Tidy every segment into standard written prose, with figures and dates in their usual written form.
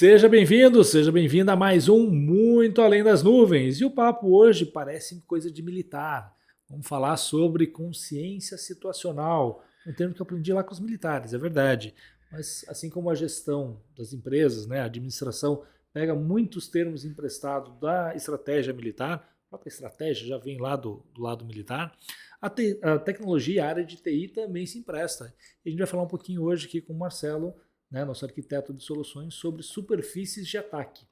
Seja bem-vindo, seja bem-vinda a mais um Muito Além das Nuvens. E o papo hoje parece coisa de militar. Vamos falar sobre consciência situacional, um termo que eu aprendi lá com os militares, é verdade. Mas assim como a gestão das empresas, né, a administração pega muitos termos emprestados da estratégia militar, a própria estratégia já vem lá do lado militar, a tecnologia, a área de TI também se empresta. E a gente vai falar um pouquinho hoje aqui com o Marcelo, né, nosso arquiteto de soluções, sobre superfícies de ataque.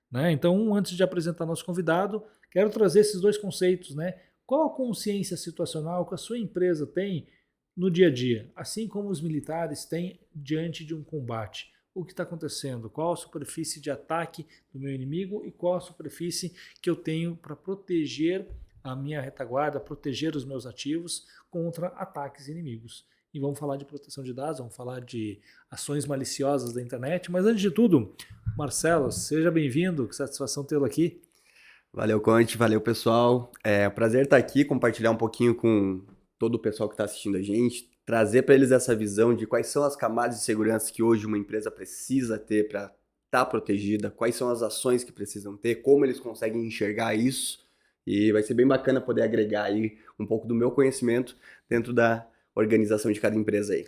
Né? Então, antes de apresentar nosso convidado, quero trazer esses dois conceitos. Né? Qual a consciência situacional que a sua empresa tem no dia a dia, assim como os militares têm diante de um combate? O que está acontecendo? Qual a superfície de ataque do meu inimigo e qual a superfície que eu tenho para proteger a minha retaguarda, proteger os meus ativos contra ataques inimigos? E vamos falar de proteção de dados, vamos falar de ações maliciosas da internet. Mas antes de tudo, Marcelo, seja bem-vindo, que satisfação tê-lo aqui. Valeu, Conte, valeu, pessoal. É um prazer estar aqui, compartilhar um pouquinho com todo o pessoal que está assistindo a gente, trazer para eles essa visão de quais são as camadas de segurança que hoje uma empresa precisa ter para estar protegida, quais são as ações que precisam ter, como eles conseguem enxergar isso. E vai ser bem bacana poder agregar aí um pouco do meu conhecimento dentro da organização de cada empresa aí.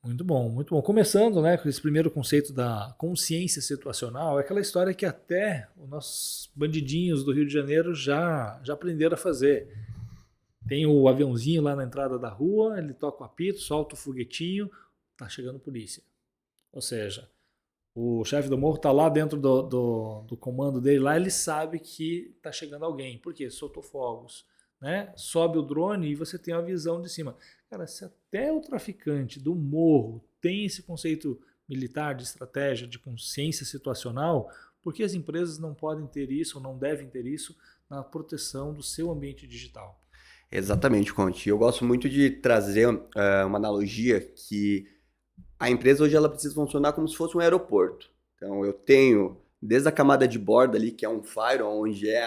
Muito bom, muito bom. Começando, né, com esse primeiro conceito da consciência situacional, é aquela história que até os nossos bandidinhos do Rio de Janeiro já aprenderam a fazer. Tem o aviãozinho lá na entrada da rua, ele toca o apito, solta o foguetinho, tá chegando polícia. Ou seja, o chefe do morro tá lá dentro do comando dele, lá ele sabe que tá chegando alguém. Por quê? Soltou fogos. Né? Sobe o drone e você tem a visão de cima. Cara, se até o traficante do morro tem esse conceito militar, de estratégia, de consciência situacional, por que as empresas não podem ter isso ou não devem ter isso na proteção do seu ambiente digital? Exatamente, Conte. Eu gosto muito de trazer uma analogia que a empresa hoje ela precisa funcionar como se fosse um aeroporto. Então eu tenho desde a camada de borda ali, que é um firewall, onde é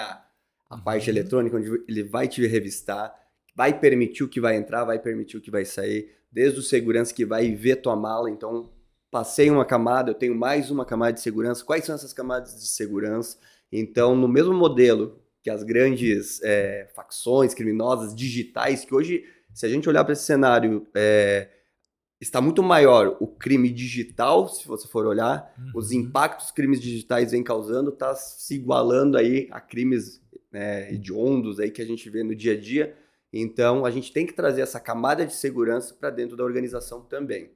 a parte eletrônica, onde ele vai te revistar, vai permitir o que vai entrar, vai permitir o que vai sair, desde o segurança que vai ver tua mala. Então passei uma camada, eu tenho mais uma camada de segurança. Quais são essas camadas de segurança? Então no mesmo modelo que as grandes facções criminosas digitais, que hoje, se a gente olhar para esse cenário, está muito maior o crime digital, se você for olhar, os impactos que os crimes digitais vêm causando, está se igualando aí a crimes hediondos aí que a gente vê no dia a dia. Então, a gente tem que trazer essa camada de segurança para dentro da organização também.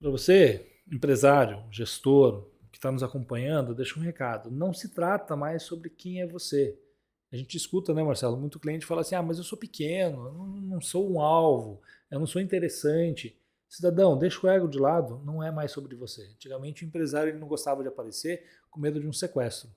Para você, empresário, gestor, que está nos acompanhando, deixa um recado. Não se trata mais sobre quem é você. A gente escuta, né, Marcelo? Muito cliente fala assim: ah, mas eu sou pequeno, eu não sou um alvo, eu não sou interessante. Cidadão, deixa o ego de lado, não é mais sobre você. Antigamente o empresário ele não gostava de aparecer com medo de um sequestro.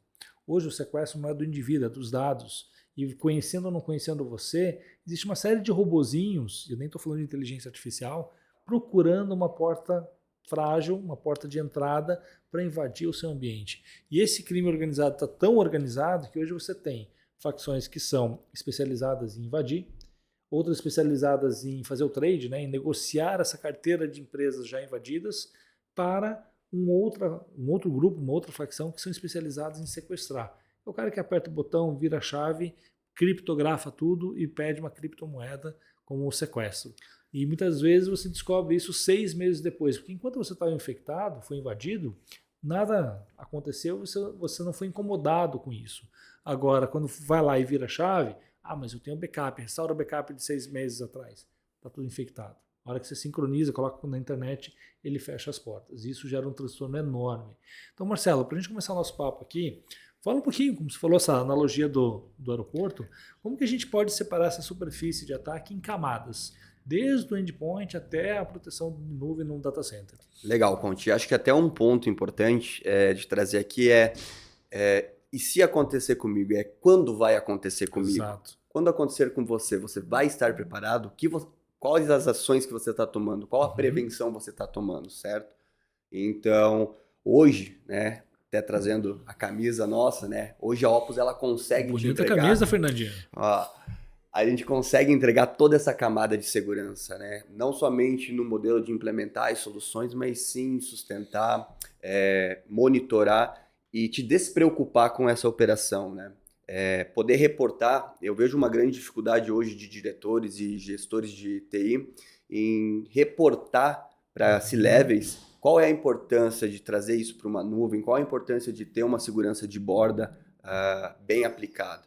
Hoje o sequestro não é do indivíduo, é dos dados. E conhecendo ou não conhecendo você, existe uma série de robozinhos, eu nem estou falando de inteligência artificial, procurando uma porta frágil, uma porta de entrada para invadir o seu ambiente. E esse crime organizado está tão organizado que hoje você tem facções que são especializadas em invadir, outras especializadas em fazer o trade, né, em negociar essa carteira de empresas já invadidas para um outro grupo, uma outra facção que são especializadas em sequestrar. É o cara que aperta o botão, vira a chave, criptografa tudo e pede uma criptomoeda como sequestro. E muitas vezes você descobre isso 6 meses depois, porque enquanto você estava infectado, foi invadido, nada aconteceu, você não foi incomodado com isso. Agora, quando vai lá e vira a chave, ah, mas eu tenho backup, restaura o backup de 6 meses atrás, está tudo infectado. A hora que você sincroniza, coloca na internet, ele fecha as portas. Isso gera um transtorno enorme. Então, Marcelo, para a gente começar o nosso papo aqui, fala um pouquinho, como você falou, essa analogia do aeroporto, como que a gente pode separar essa superfície de ataque em camadas, desde o endpoint até a proteção de nuvem num data center. Legal, Conte. Acho que até um ponto importante de trazer aqui e se acontecer comigo? É quando vai acontecer comigo? Exato. Quando acontecer com você, você vai estar preparado? Quais as ações que você está tomando? Qual a prevenção você está tomando, certo? Então, hoje, né, até trazendo a camisa nossa, né, hoje a Opus ela consegue te Bonita entregar, camisa, Fernandinho. ó, a gente consegue entregar toda essa camada de segurança, né? Não somente no modelo de implementar as soluções, mas sim sustentar, monitorar e te despreocupar com essa operação, né? Poder reportar, eu vejo uma grande dificuldade hoje de diretores e gestores de TI em reportar para C-levels qual é a importância de trazer isso para uma nuvem, qual a importância de ter uma segurança de borda bem aplicada.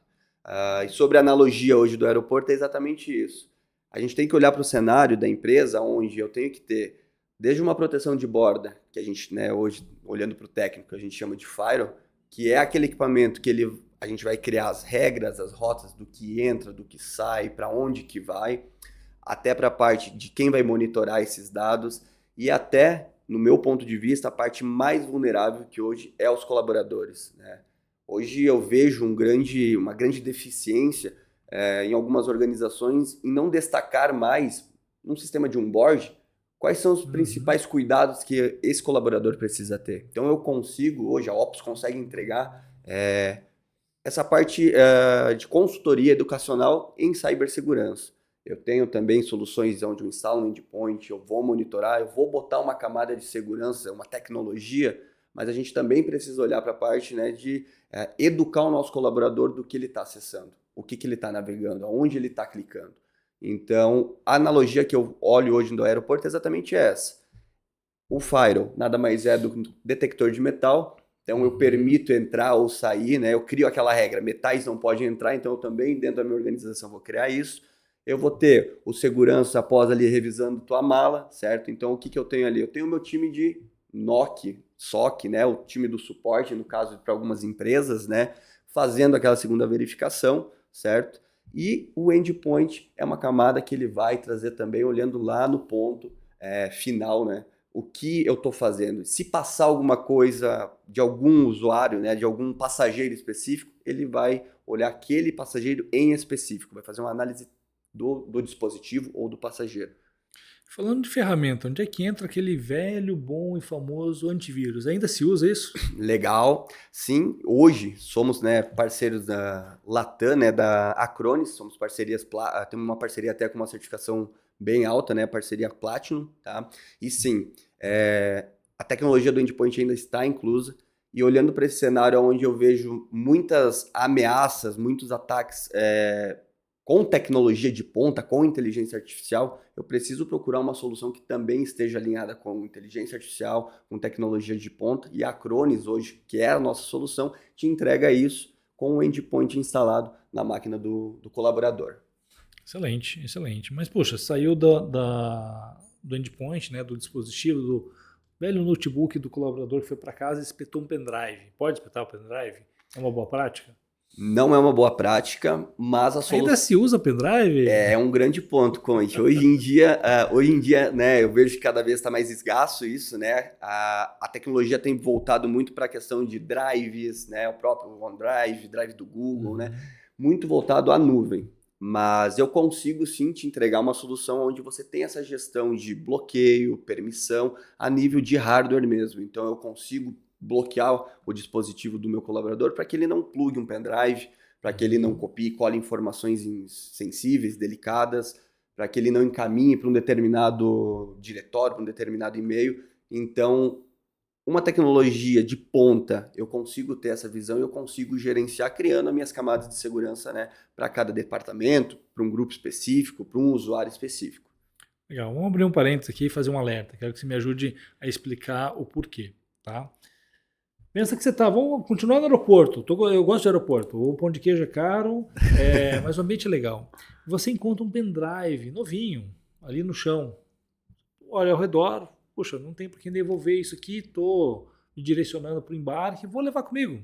E sobre a analogia hoje do aeroporto é exatamente isso. A gente tem que olhar para o cenário da empresa onde eu tenho que ter desde uma proteção de borda, que a gente, né, hoje, olhando para o técnico, a gente chama de firewall, que é aquele equipamento que a gente vai criar as regras, as rotas do que entra, do que sai, para onde que vai, até para a parte de quem vai monitorar esses dados e até, no meu ponto de vista, a parte mais vulnerável que hoje é os colaboradores, né? Hoje eu vejo uma grande deficiência em algumas organizações em não destacar mais num sistema de onboard quais são os principais cuidados que esse colaborador precisa ter. Então eu consigo, hoje a Ops consegue entregar essa parte de consultoria educacional em cibersegurança. Eu tenho também soluções onde eu instalo um endpoint, eu vou monitorar, eu vou botar uma camada de segurança, uma tecnologia, mas a gente também precisa olhar para a parte, né, de educar o nosso colaborador do que ele está acessando, o que ele está navegando, aonde ele está clicando. Então, a analogia que eu olho hoje no aeroporto é exatamente essa. O firewall nada mais é do que um detector de metal, então eu permito entrar ou sair, né? Eu crio aquela regra, metais não podem entrar, então eu também dentro da minha organização vou criar isso. Eu vou ter o segurança após ali revisando tua mala, certo? Então o que eu tenho ali? Eu tenho o meu time de NOC, SOC, né? O time do suporte, no caso para algumas empresas, né? Fazendo aquela segunda verificação, certo? E o endpoint é uma camada que ele vai trazer também, olhando lá no ponto final, né? O que eu estou fazendo. Se passar alguma coisa de algum usuário, né, de algum passageiro específico, ele vai olhar aquele passageiro em específico, vai fazer uma análise do dispositivo ou do passageiro. Falando de ferramenta, onde é que entra aquele velho, bom e famoso antivírus? Ainda se usa isso? Legal. Sim, hoje somos, né, parceiros da Latam, né, da Acronis, somos temos uma parceria até com uma certificação bem alta, né, parceria Platinum, tá? E sim, a tecnologia do endpoint ainda está inclusa. E olhando para esse cenário onde eu vejo muitas ameaças, muitos ataques com tecnologia de ponta, com inteligência artificial, eu preciso procurar uma solução que também esteja alinhada com inteligência artificial, com tecnologia de ponta, e a Acronis hoje, que é a nossa solução, te entrega isso com o endpoint instalado na máquina do colaborador. Excelente, excelente. Mas, poxa, saiu do endpoint, né, do dispositivo, do velho notebook do colaborador que foi para casa e espetou um pendrive. Pode espetar o pendrive? É uma boa prática? Não é uma boa prática, mas a solução... Ainda se usa pendrive? É um grande ponto, Conte. Hoje em dia, né, eu vejo que cada vez está mais escasso isso, né? A tecnologia tem voltado muito para a questão de drives, né? O próprio OneDrive, drive do Google, né? Muito voltado à nuvem. Mas eu consigo sim te entregar uma solução onde você tem essa gestão de bloqueio, permissão, a nível de hardware mesmo. Então eu consigo bloquear o dispositivo do meu colaborador para que ele não plugue um pendrive, para que ele não copie e cole informações sensíveis, delicadas, para que ele não encaminhe para um determinado diretório, para um determinado e-mail. Então, uma tecnologia de ponta, eu consigo ter essa visão e eu consigo gerenciar criando as minhas camadas de segurança, né, para cada departamento, para um grupo específico, para um usuário específico. Legal, vamos abrir um parênteses aqui e fazer um alerta. Quero que você me ajude a explicar o porquê, tá? Pensa que você tá, vamos continuar no aeroporto. Eu gosto de aeroporto. O pão de queijo é caro, mas o ambiente é legal. Você encontra um pendrive novinho ali no chão. Olha ao redor, poxa, não tem por que devolver isso aqui, estou me direcionando para o embarque, vou levar comigo.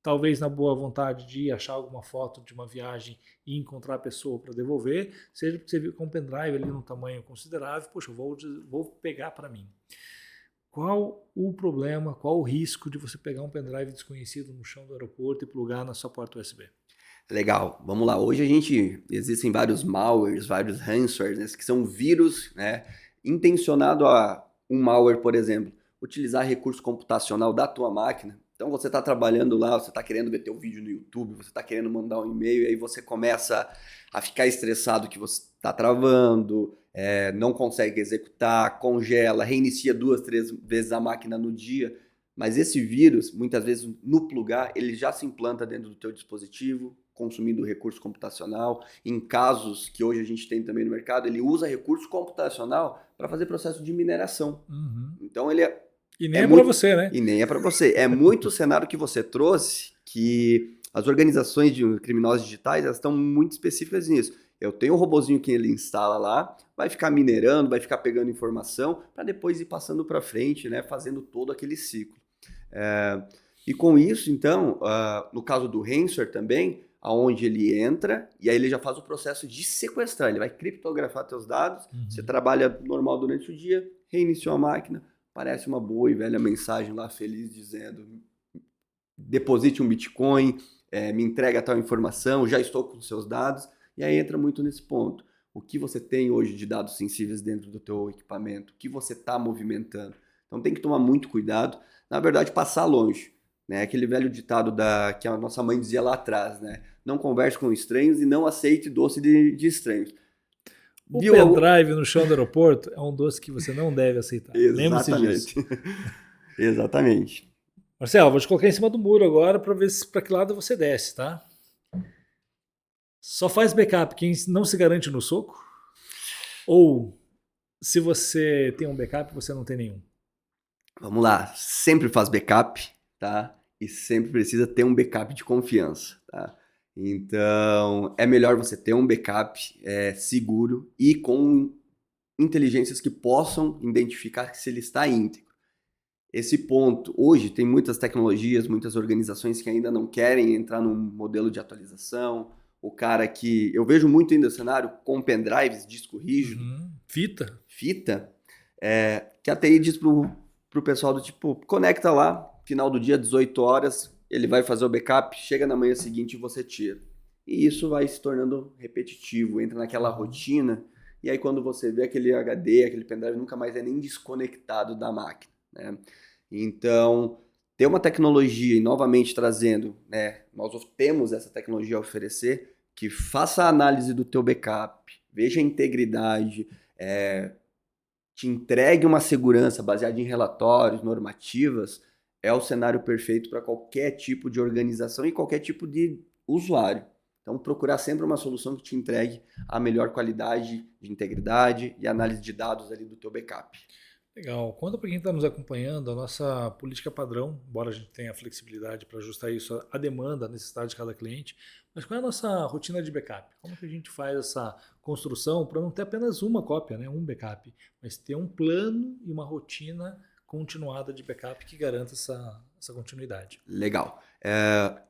Talvez na boa vontade de achar alguma foto de uma viagem e encontrar a pessoa para devolver, seja porque você viu com um pendrive ali num tamanho considerável, poxa, eu vou pegar para mim. Qual o problema, qual o risco de você pegar um pendrive desconhecido no chão do aeroporto e plugar na sua porta USB? Legal, vamos lá. Hoje existem vários malwares, vários ransomwares, né, que são vírus, né, intencionado a um malware, por exemplo, utilizar recurso computacional da tua máquina. Então você está trabalhando lá, você está querendo ver teu vídeo no YouTube, você está querendo mandar um e-mail, e aí você começa a ficar estressado que você está travando, não consegue executar, congela, reinicia 2, 3 vezes a máquina no dia. Mas esse vírus, muitas vezes, no plugar, ele já se implanta dentro do teu dispositivo, consumindo recurso computacional. Em casos que hoje a gente tem também no mercado, ele usa recurso computacional para fazer processo de mineração. Uhum. Então, ele E nem é para você, né? E nem é para você. É muito o cenário que você trouxe, que as organizações de criminosos digitais, elas estão muito específicas nisso. Eu tenho um robozinho que ele instala lá, vai ficar minerando, vai ficar pegando informação, para depois ir passando para frente, né, fazendo todo aquele ciclo. E com isso, então, no caso do ransomware também, aonde ele entra e aí ele já faz o processo de sequestrar, ele vai criptografar teus dados, você trabalha normal durante o dia, reiniciou a máquina, parece uma boa e velha mensagem lá feliz dizendo deposite um Bitcoin, me entrega tal informação, já estou com seus dados, e aí entra muito nesse ponto. O que você tem hoje de dados sensíveis dentro do teu equipamento, o que você está movimentando. Então tem que tomar muito cuidado, na verdade passar longe. Né? Aquele velho ditado que a nossa mãe dizia lá atrás, né? Não converse com estranhos e não aceite doce de estranhos. O pendrive no chão do aeroporto é um doce que você não deve aceitar. Lembre-se disso. Exatamente. Marcelo, vou te colocar em cima do muro agora para ver para que lado você desce, tá? Só faz backup quem não se garante no soco? Ou se você tem um backup, você não tem nenhum? Vamos lá, sempre faz backup, tá? E sempre precisa ter um backup de confiança, tá? Então, é melhor você ter um backup seguro e com inteligências que possam identificar se ele está íntegro. Esse ponto, hoje tem muitas tecnologias, muitas organizações que ainda não querem entrar num modelo de atualização. O cara que... Eu vejo muito ainda o cenário com pendrives, disco rígido. Fita. Que a TI diz pro pessoal do tipo, conecta lá, final do dia, 18 horas, ele vai fazer o backup, chega na manhã seguinte e você tira. E isso vai se tornando repetitivo, entra naquela rotina, e aí quando você vê aquele HD, aquele pendrive, nunca mais é nem desconectado da máquina, né? Então, ter uma tecnologia, e novamente trazendo, né, nós temos essa tecnologia a oferecer, que faça a análise do teu backup, veja a integridade, te entregue uma segurança baseada em relatórios, normativas, é o cenário perfeito para qualquer tipo de organização e qualquer tipo de usuário. Então, procurar sempre uma solução que te entregue a melhor qualidade de integridade e análise de dados ali do teu backup. Legal. Conta para quem está nos acompanhando a nossa política padrão, embora a gente tenha flexibilidade para ajustar isso à demanda, à necessidade de cada cliente, mas qual é a nossa rotina de backup? Como que a gente faz essa construção para não ter apenas uma cópia, né, um backup, mas ter um plano e uma rotina continuada de backup que garanta essa continuidade? Legal.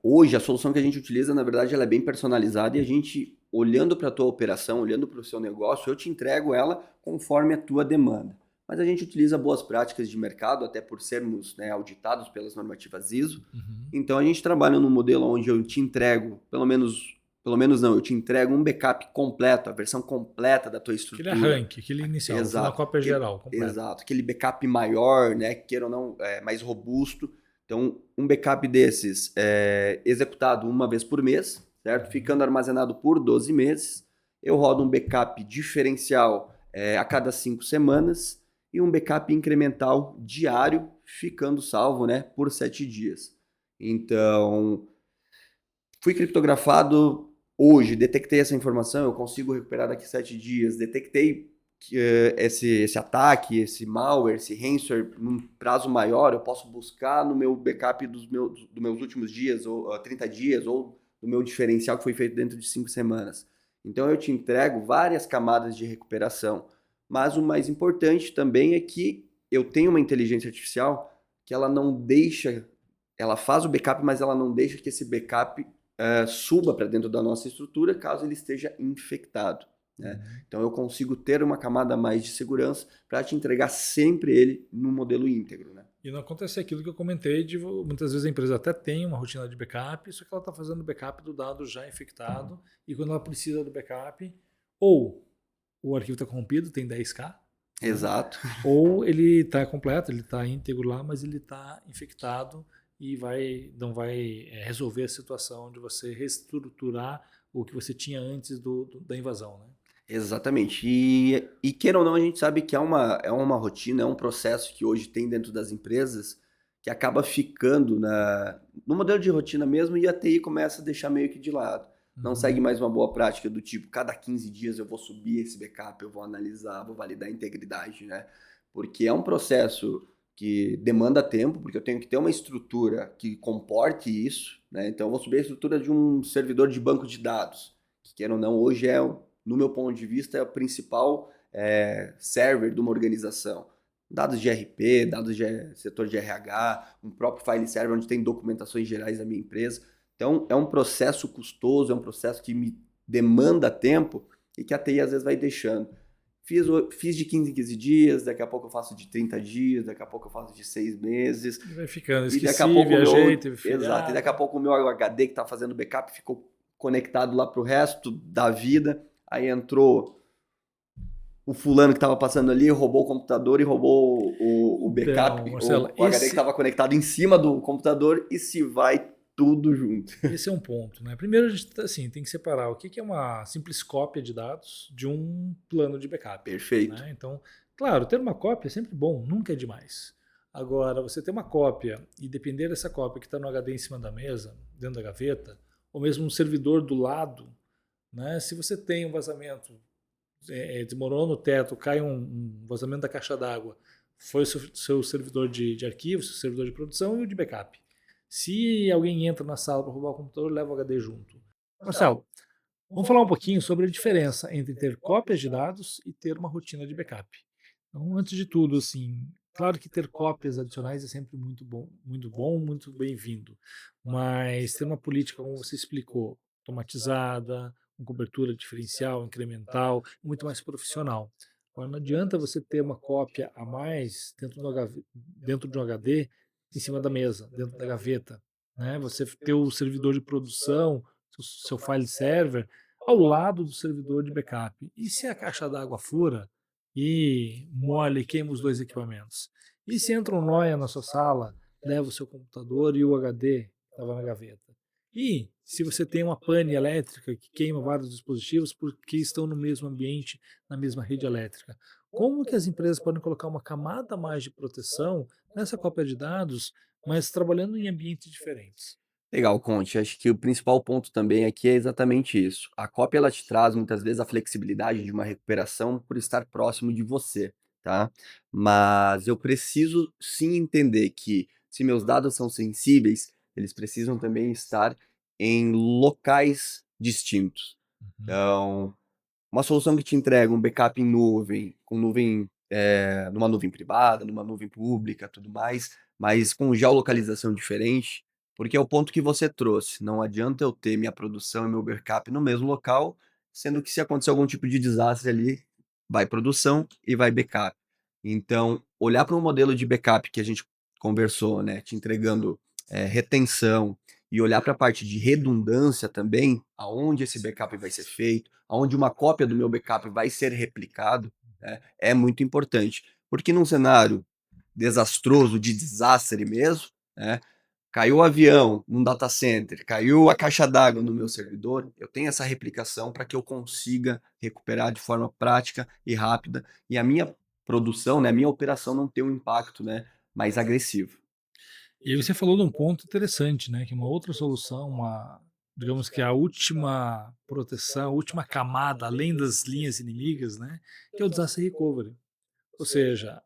Hoje, a solução que a gente utiliza, na verdade, ela é bem personalizada e a gente, olhando para a tua operação, olhando para o seu negócio, eu te entrego ela conforme a tua demanda. Mas a gente utiliza boas práticas de mercado, até por sermos, né, auditados pelas normativas ISO. Então a gente trabalha num modelo onde eu te entrego, pelo menos não, eu te entrego um backup completo, a versão completa da tua estrutura. Aquele arranque, aquele inicial, exato, na cópia geral. Completa. Exato, aquele backup maior, né, queira ou não, mais robusto. Então, um backup desses é executado uma vez por mês, certo? Ficando armazenado por 12 meses. Eu rodo um backup diferencial a cada 5 semanas. E um backup incremental diário, ficando salvo, né, por 7 dias. Então, fui criptografado hoje, detectei essa informação, eu consigo recuperar daqui a 7 dias, detectei esse ataque, esse malware, esse ransomware num prazo maior, eu posso buscar no meu backup dos meus últimos dias, ou 30 dias, ou do meu diferencial que foi feito dentro de 5 semanas. Então, eu te entrego várias camadas de recuperação. Mas o mais importante também é que eu tenho uma inteligência artificial que ela não deixa, ela faz o backup, mas ela não deixa que esse backup suba para dentro da nossa estrutura caso ele esteja infectado. Né? Então eu consigo ter uma camada a mais de segurança para te entregar sempre ele no modelo íntegro. Né? E não acontece aquilo que eu comentei, de muitas vezes a empresa até tem uma rotina de backup, só que ela está fazendo backup do dado já infectado, e quando ela precisa do backup, ou o arquivo está corrompido, tem 10K. Exato. Né? Ou ele está completo, ele está íntegro lá, mas ele está infectado e não vai resolver a situação de você reestruturar o que você tinha antes da invasão. Né? Exatamente. E queira ou não, a gente sabe que é uma rotina, é um processo que hoje tem dentro das empresas que acaba ficando no modelo de rotina mesmo e a TI começa a deixar meio que de lado. Não segue Uhum. mais uma boa prática do tipo, cada 15 dias eu vou subir esse backup, eu vou analisar, vou validar a integridade, né? Porque é um processo que demanda tempo, porque eu tenho que ter uma estrutura que comporte isso, né? Então eu vou subir a estrutura de um servidor de banco de dados, que queira ou não, hoje no meu ponto de vista, é o principal server de uma organização. Dados de RP, dados de setor de RH, um próprio file server onde tem documentações gerais da minha empresa. Então, é um processo custoso, é um processo que me demanda tempo e que a TI às vezes vai deixando. Fiz de 15 em 15 dias, daqui a pouco eu faço de 30 dias, daqui a pouco eu faço de 6 meses, E vai ficando, e daqui a esqueci, pouco o viajei, meu. teve Exato, e daqui a feriado. pouco o meu HD que está fazendo backup ficou conectado lá para o resto da vida. Aí entrou o fulano que estava passando ali, roubou o computador e roubou o Então, backup, Marcelo, o HD que estava conectado em cima do computador e se vai tudo junto. esse é um ponto, né? Primeiro, a gente assim, tem que separar o que que é uma simples cópia de dados de um plano de backup, Perfeito. né? Então, claro, ter uma cópia é sempre bom, nunca é demais. Agora, você ter uma cópia e depender dessa cópia que está no HD em cima da mesa, dentro da gaveta, ou mesmo um servidor do lado, né? Se você tem um vazamento, desmorou no teto, cai um vazamento da caixa d'água, foi o seu servidor de arquivo, seu servidor de produção e o de backup. Se alguém entra na sala para roubar o computador, leva o HD junto. Marcelo, vamos falar um pouquinho sobre a diferença entre ter cópias de dados e ter uma rotina de backup. Então, antes de tudo, assim, claro que ter cópias adicionais é sempre muito bom, muito bem-vindo. Mas ter uma política, como você explicou, automatizada, com cobertura diferencial, incremental, muito mais profissional. Agora, não adianta você ter uma cópia a mais dentro de um HD, em cima da mesa, dentro da gaveta. Né? Você ter o servidor de produção, seu file server, ao lado do servidor de backup. E se a caixa d'água fura e molha e queima os dois equipamentos? E se entra um noia na sua sala, leva o seu computador e o HD que estava na gaveta? E se você tem uma pane elétrica que queima vários dispositivos porque estão no mesmo ambiente, na mesma rede elétrica? Como que as empresas podem colocar uma camada a mais de proteção nessa cópia de dados, mas trabalhando em ambientes diferentes? Legal, Conte. Acho que o principal ponto também aqui é exatamente isso. A cópia ela te traz muitas vezes a flexibilidade de uma recuperação por estar próximo de você, tá? Mas eu preciso sim entender que se meus dados são sensíveis, eles precisam também estar em locais distintos. Uhum. Então, uma solução que te entrega um backup em nuvem, com nuvem, numa nuvem privada, numa nuvem pública, tudo mais, mas com geolocalização diferente, porque é o ponto que você trouxe. Não adianta eu ter minha produção e meu backup no mesmo local, sendo que se acontecer algum tipo de desastre ali, vai produção e vai backup. Então, olhar para um modelo de backup que a gente conversou, né, te entregando retenção, e olhar para a parte de redundância também, aonde esse backup vai ser feito, aonde uma cópia do meu backup vai ser replicado, né, é muito importante. Porque num cenário desastroso, de desastre mesmo, né, caiu o avião num data center, caiu a caixa d'água no meu servidor, eu tenho essa replicação para que eu consiga recuperar de forma prática e rápida e a minha produção, né, a minha operação não ter um impacto, né, mais agressivo. E aí você falou de um ponto interessante, né, que uma outra solução, digamos que a última proteção, a última camada, além das linhas inimigas, né, que é o disaster recovery. Ou seja,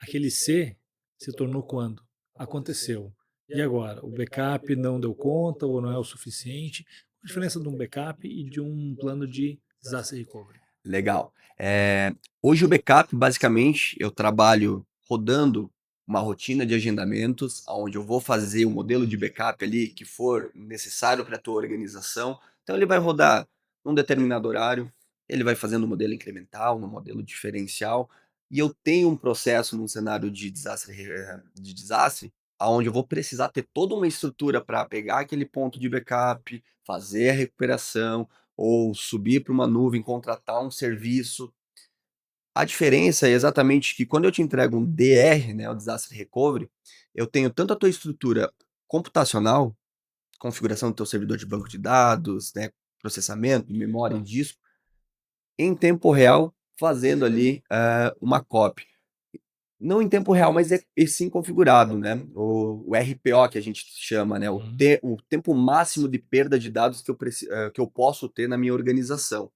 aquele C se tornou quando? Aconteceu. E agora? O backup não deu conta ou não é o suficiente? Qual a diferença de um backup e de um plano de disaster recovery? Legal. Hoje o backup, basicamente, eu trabalho rodando uma rotina de agendamentos, onde eu vou fazer o modelo de backup ali que for necessário para a tua organização. Então ele vai rodar num determinado horário, ele vai fazendo um modelo incremental, um modelo diferencial, e eu tenho um processo num cenário de desastre, aonde eu vou precisar ter toda uma estrutura para pegar aquele ponto de backup, fazer a recuperação, ou subir para uma nuvem, contratar um serviço. A diferença é exatamente que quando eu te entrego um DR, né, o Disaster Recovery, eu tenho tanto a tua estrutura computacional, configuração do teu servidor de banco de dados, né, processamento, memória e disco, em tempo real, fazendo ali uma cópia. Não em tempo real, mas é sim configurado, né? O RPO que a gente chama, né? Uhum. O tempo máximo de perda de dados que eu posso ter na minha organização.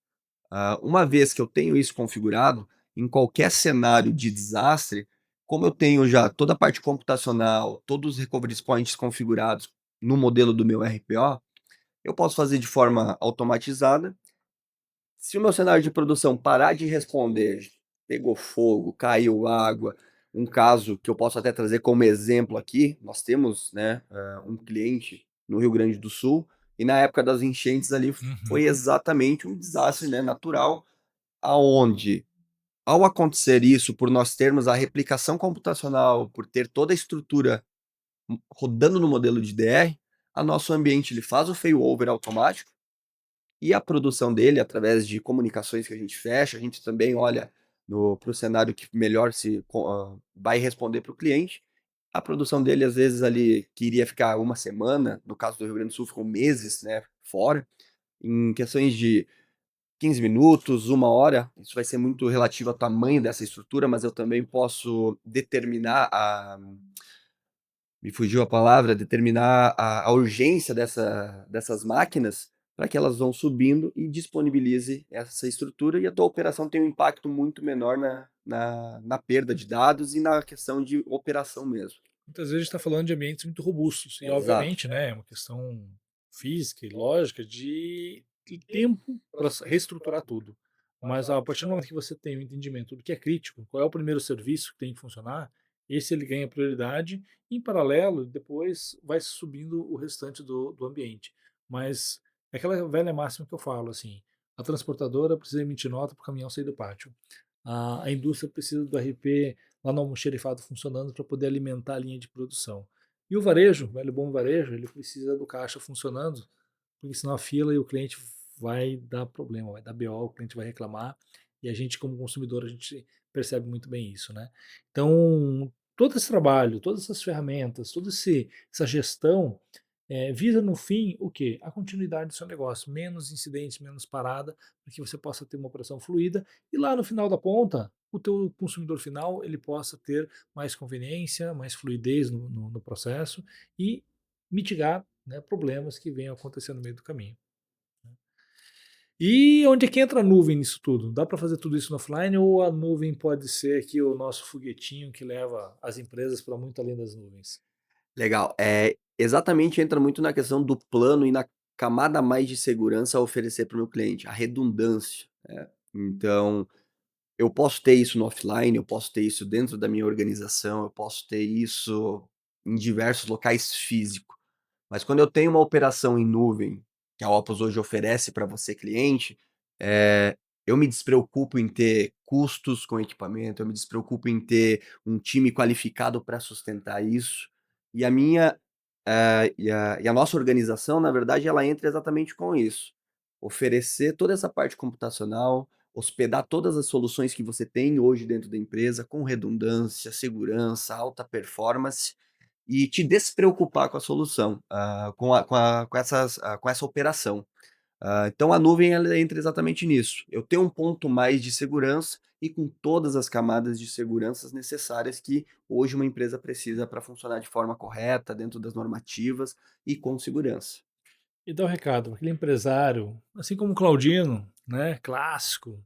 Uma vez que eu tenho isso configurado, em qualquer cenário de desastre, como eu tenho já toda a parte computacional, todos os recovery points configurados no modelo do meu RPO, eu posso fazer de forma automatizada. Se o meu cenário de produção parar de responder, pegou fogo, caiu água, um caso que eu posso até trazer como exemplo aqui, nós temos, né, um cliente no Rio Grande do Sul, e na época das enchentes ali foi Uhum. exatamente um desastre, né, natural, aonde, ao acontecer isso, por nós termos a replicação computacional, por ter toda a estrutura rodando no modelo de DR, a nosso ambiente ele faz o failover automático, e a produção dele, através de comunicações que a gente fecha, a gente também olha para o cenário que melhor vai responder para o cliente. A produção dele, às vezes, ali, que iria ficar uma semana, no caso do Rio Grande do Sul, ficou meses, né, fora, em questões de 15 minutos, uma hora, isso vai ser muito relativo ao tamanho dessa estrutura, mas eu também posso determinar me fugiu a palavra, determinar a urgência dessas máquinas para que elas vão subindo e disponibilize essa estrutura e a tua operação tem um impacto muito menor na perda de dados e na questão de operação mesmo. Muitas vezes a gente está falando de ambientes muito robustos e, Exato. obviamente, né, é uma questão física e lógica de tempo para reestruturar tudo. Mas a partir do momento que você tem o entendimento do que é crítico, qual é o primeiro serviço que tem que funcionar, esse ele ganha prioridade. Em paralelo, depois vai subindo o restante do ambiente. Mas é aquela velha máxima que eu falo assim: a transportadora precisa emitir nota para o caminhão sair do pátio. A indústria precisa do RP lá no almoxerifado funcionando para poder alimentar a linha de produção. E o varejo, o velho bom varejo, ele precisa do caixa funcionando, porque senão a fila e o cliente vai dar problema, vai dar BO, o cliente vai reclamar, e a gente como consumidor, a gente percebe muito bem isso, né? Então, todo esse trabalho, todas essas ferramentas, toda essa gestão, visa no fim o quê? A continuidade do seu negócio, menos incidentes, menos parada, para que você possa ter uma operação fluida e lá no final da ponta, o teu consumidor final ele possa ter mais conveniência, mais fluidez no processo e mitigar, né, problemas que venham acontecendo no meio do caminho. E onde é que entra a nuvem nisso tudo? Dá para fazer tudo isso no offline ou a nuvem pode ser aqui o nosso foguetinho que leva as empresas para muito além das nuvens? Legal. Exatamente entra muito na questão do plano e na camada a mais de segurança a oferecer para o meu cliente, a redundância, né. Então, eu posso ter isso no offline, eu posso ter isso dentro da minha organização, eu posso ter isso em diversos locais físicos. Mas quando eu tenho uma operação em nuvem, que a Opus hoje oferece para você cliente, eu me despreocupo em ter custos com equipamento, eu me despreocupo em ter um time qualificado para sustentar isso. E a minha, e a nossa organização, na verdade, ela entra exatamente com isso. Oferecer toda essa parte computacional, hospedar todas as soluções que você tem hoje dentro da empresa, com redundância, segurança, alta performance, e te despreocupar com a solução, com essa operação. Então a nuvem ela entra exatamente nisso. Eu tenho um ponto mais de segurança e com todas as camadas de seguranças necessárias que hoje uma empresa precisa para funcionar de forma correta, dentro das normativas e com segurança. E dá o recado, aquele empresário, assim como o Claudino, né, clássico,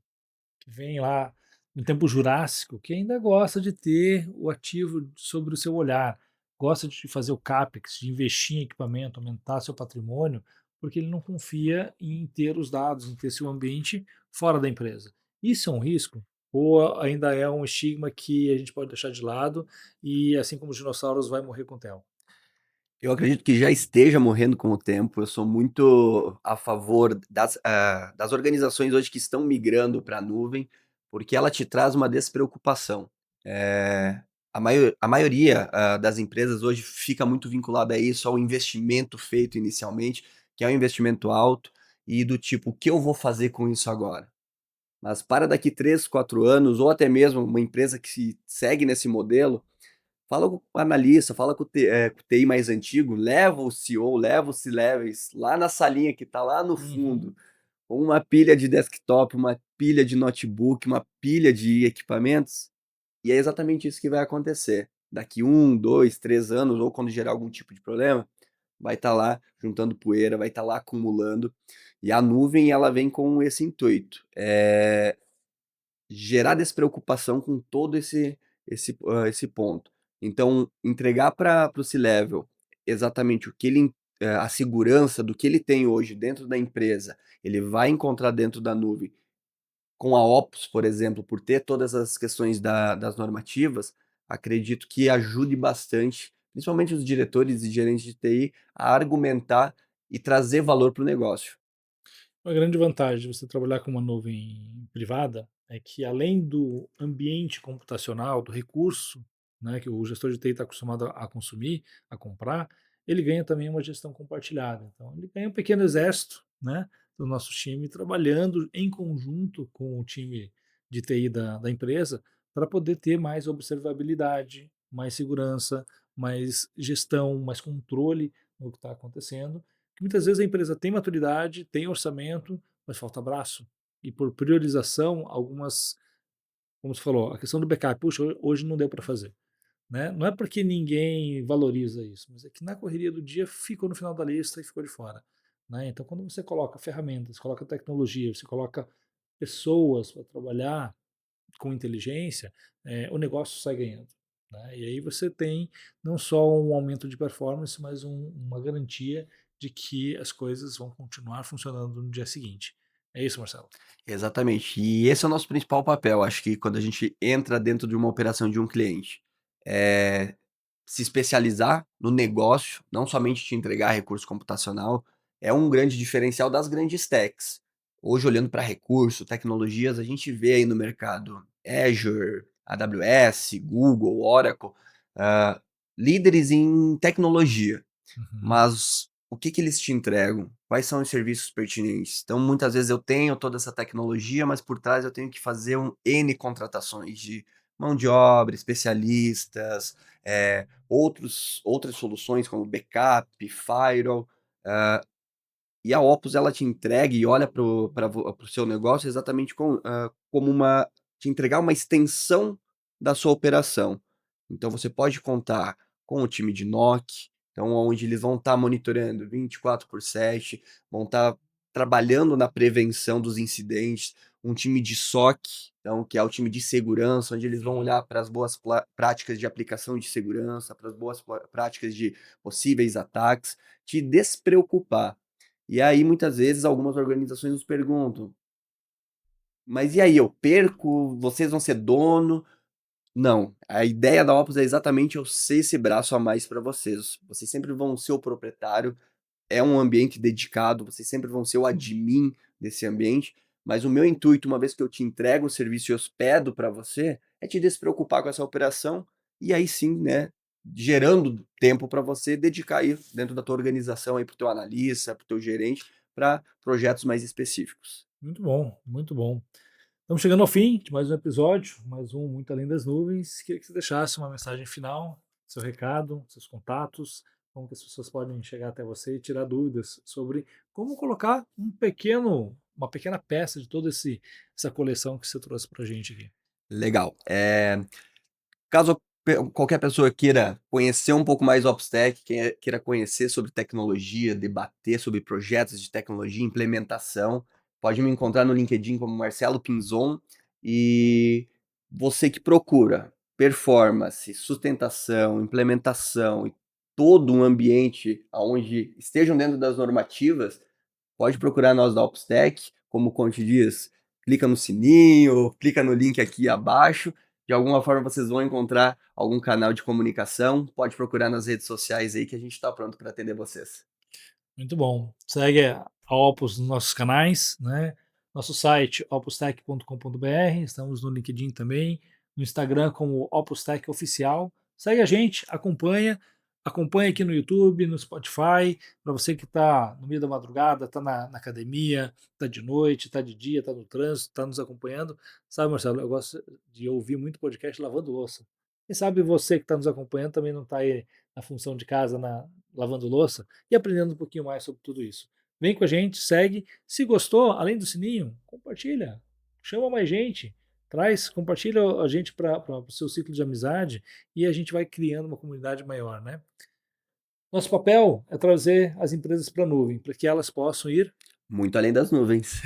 que vem lá no tempo jurássico, que ainda gosta de ter o ativo sobre o seu olhar, gosta de fazer o CAPEX, de investir em equipamento, aumentar seu patrimônio, porque ele não confia em ter os dados, em ter seu ambiente fora da empresa. Isso é um risco? Ou ainda é um estigma que a gente pode deixar de lado e, assim como os dinossauros, vai morrer com o tempo? Eu acredito que já esteja morrendo com o tempo. Eu sou muito a favor das organizações hoje que estão migrando para a nuvem, porque ela te traz uma despreocupação. A maioria das empresas hoje fica muito vinculada a isso, ao investimento feito inicialmente, que é um investimento alto, e do tipo, o que eu vou fazer com isso agora? Mas para daqui 3, 4 anos, ou até mesmo uma empresa que se segue nesse modelo, fala com o analista, fala com o TI mais antigo, leva o CEO, leva os C-levels lá na salinha que está lá no Uhum. fundo, com uma pilha de desktop, uma pilha de notebook, uma pilha de equipamentos, E é exatamente isso que vai acontecer. Daqui 1, 2, 3 anos, ou quando gerar algum tipo de problema, vai estar lá juntando poeira, vai estar lá acumulando. E a nuvem, ela vem com esse intuito, gerar despreocupação com todo esse ponto. Então, entregar para o C-level exatamente o que ele, a segurança do que ele tem hoje dentro da empresa, ele vai encontrar dentro da nuvem com a Opus, por exemplo, por ter todas as questões das normativas, acredito que ajude bastante, principalmente os diretores e gerentes de TI, a argumentar e trazer valor para o negócio. Uma grande vantagem de você trabalhar com uma nuvem privada é que, além do ambiente computacional, do recurso, né, que o gestor de TI está acostumado a consumir, a comprar, ele ganha também uma gestão compartilhada. Então, ele ganha um pequeno exército, né, do nosso time trabalhando em conjunto com o time de TI da empresa para poder ter mais observabilidade, mais segurança, mais gestão, mais controle no que está acontecendo, que muitas vezes a empresa tem maturidade, tem orçamento, mas falta braço. E por priorização, algumas, como você falou, a questão do backup, puxa, hoje não deu para fazer. Né? Não é porque ninguém valoriza isso, mas é que na correria do dia ficou no final da lista e ficou de fora. Né? Então, quando você coloca ferramentas, coloca tecnologia, você coloca pessoas para trabalhar com inteligência, o negócio sai ganhando. Né? E aí você tem não só um aumento de performance, mas uma garantia de que as coisas vão continuar funcionando no dia seguinte. É isso, Marcelo? Exatamente. E esse é o nosso principal papel, acho que quando a gente entra dentro de uma operação de um cliente. É se especializar no negócio, não somente te entregar recurso computacional, é um grande diferencial das grandes techs. Hoje, olhando para recurso, tecnologias, a gente vê aí no mercado Azure, AWS, Google, Oracle, ah, líderes em tecnologia. Uhum. Mas o que que eles te entregam? Quais são os serviços pertinentes? Então, muitas vezes eu tenho toda essa tecnologia, mas por trás eu tenho que fazer N contratações de mão de obra, especialistas, outras soluções como backup, firewall. E a Opus ela te entrega e olha para o seu negócio exatamente como te entregar uma extensão da sua operação. Então você pode contar com o time de NOC, então onde eles vão estar monitorando 24/7, vão estar trabalhando na prevenção dos incidentes, um time de SOC, então que é o time de segurança, onde eles vão olhar para as boas práticas de aplicação de segurança, para as boas práticas de possíveis ataques, te despreocupar. E aí, muitas vezes, algumas organizações nos perguntam: mas e aí, eu perco? Vocês vão ser dono? Não, a ideia da Opus é exatamente eu ser esse braço a mais para vocês. Vocês sempre vão ser o proprietário, é um ambiente dedicado, vocês sempre vão ser o admin desse ambiente, mas o meu intuito, uma vez que eu te entrego o serviço e hospedo para você, é te despreocupar com essa operação e aí sim, né, gerando tempo para você dedicar aí dentro da tua organização aí para o teu analista, para o teu gerente, para projetos mais específicos. Muito bom, muito bom. Estamos chegando ao fim de mais um episódio, mais um Muito Além das Nuvens. Queria que você deixasse uma mensagem final, seu recado, seus contatos, como que as pessoas podem chegar até você e tirar dúvidas sobre como colocar uma pequena peça de toda essa coleção que você trouxe para a gente aqui. Legal. Caso qualquer pessoa queira conhecer um pouco mais o OpsTech, queira conhecer sobre tecnologia, debater sobre projetos de tecnologia, implementação, pode me encontrar no LinkedIn como Marcelo Pinzon. E você que procura performance, sustentação, implementação e todo um ambiente onde estejam dentro das normativas, pode procurar nós da OpsTech, como o Conte diz, clica no sininho, clica no link aqui abaixo. De alguma forma vocês vão encontrar algum canal de comunicação. Pode procurar nas redes sociais aí que a gente está pronto para atender vocês. Muito bom. Segue a Opus nos nossos canais, né? Nosso site opustech.com.br, estamos no LinkedIn também, no Instagram como Opustech Oficial. Segue a gente, acompanha aqui no YouTube, no Spotify, para você que está no meio da madrugada, está na academia, está de noite, está de dia, está no trânsito, está nos acompanhando. Sabe, Marcelo, eu gosto de ouvir muito podcast lavando louça. Quem sabe você que está nos acompanhando também não está aí na função de casa, lavando louça e aprendendo um pouquinho mais sobre tudo isso. Vem com a gente, segue. Se gostou, além do sininho, compartilha. Chama mais gente. Traz, compartilha a gente para o seu ciclo de amizade e a gente vai criando uma comunidade maior, né? Nosso papel é trazer as empresas para a nuvem, para que elas possam ir. Muito além das nuvens.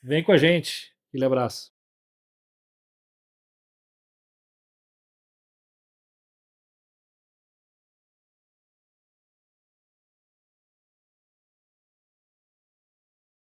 Vem com a gente. Aquele abraço.